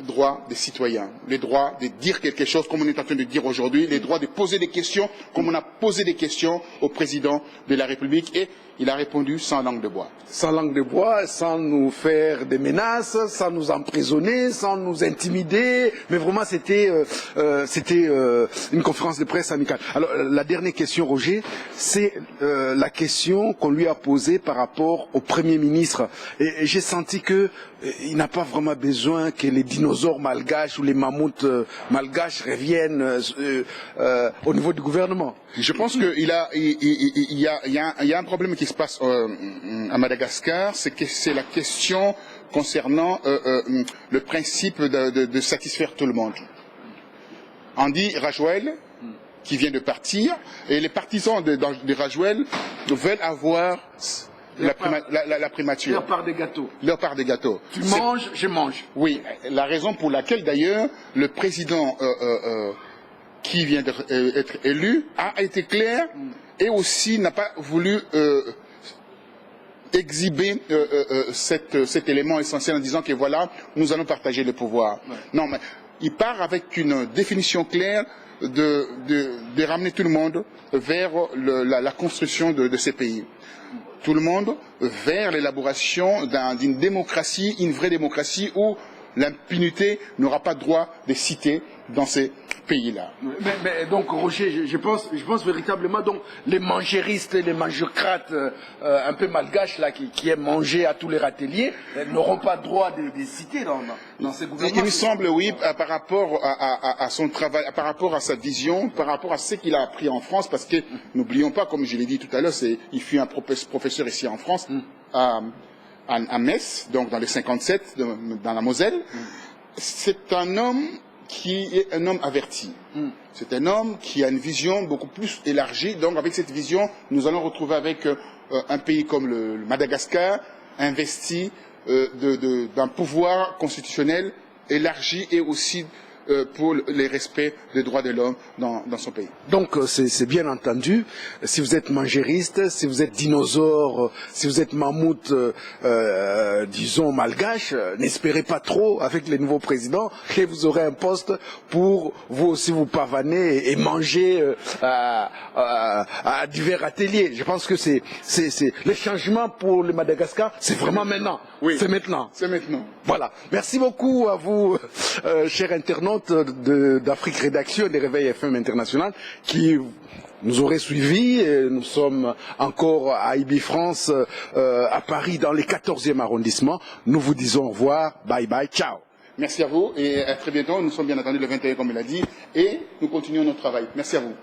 droit des citoyens, le droit de dire quelque chose comme on est en train de dire aujourd'hui, le droit de poser des questions comme on a posé des questions au président de la République et il a répondu sans langue de bois. Sans langue de bois, sans nous faire des menaces, sans nous emprisonner, sans nous intimider, mais vraiment c'était une conférence de presse amicale. Alors la dernière question, Roger, c'est la question qu'on lui a posée par rapport au Premier ministre. Et j'ai senti que il n'a pas vraiment besoin que les dinosaures malgaches ou les mammouths malgaches reviennent au niveau du gouvernement. Je pense qu'il y a un problème qui se passe à Madagascar, c'est la question concernant le principe de satisfaire tout le monde. Andy Rajouel, qui vient de partir, et les partisans de Rajouel veulent avoir la primature. Leur part des gâteaux. Leur part des gâteaux. Tu manges, je mange. Oui, la raison pour laquelle d'ailleurs le président qui vient d'être élu a été clair et aussi n'a pas voulu exhiber cet élément essentiel en disant que voilà, nous allons partager le pouvoir. Ouais. Non, mais il part avec une définition claire de ramener tout le monde vers la construction de ces pays. Tout le monde vers l'élaboration d'une démocratie, une vraie démocratie où l'impunité n'aura pas droit de citer dans ces pays-là. Mais donc, Roger, je pense véritablement, donc, les mangéristes et les mangecrates un peu malgaches, là, qui aiment manger à tous les râteliers, n'auront pas droit de citer dans ces gouvernements. Il me semble, oui, par rapport à son travail, par rapport à sa vision, par rapport à ce qu'il a appris en France, parce que, n'oublions pas, comme je l'ai dit tout à l'heure, il fut un professeur ici en France, à Metz, donc dans les 57, dans la Moselle. C'est un homme qui est un homme averti. C'est un homme qui a une vision beaucoup plus élargie. Donc avec cette vision, nous allons retrouver avec un pays comme le Madagascar, investi d'un pouvoir constitutionnel élargi et aussi pour les respects des droits de l'homme dans son pays. Donc c'est bien entendu, si vous êtes mangériste, si vous êtes dinosaure, si vous êtes mammouth, disons malgache, n'espérez pas trop avec les nouveaux présidents que vous aurez un poste pour vous aussi vous pavaner et manger à divers ateliers. Je pense que c'est le changement pour le Madagascar, c'est vraiment maintenant. Oui, c'est maintenant. C'est maintenant. Voilà. Merci beaucoup à vous, chers internautes d'Afrique Rédaction et des Réveils FM International, qui nous auraient suivis. Nous sommes encore à IB France, à Paris, dans les 14e arrondissement. Nous vous disons au revoir. Bye bye. Ciao. Merci à vous et à très bientôt. Nous sommes bien attendus le 21, comme il a dit, et nous continuons notre travail. Merci à vous.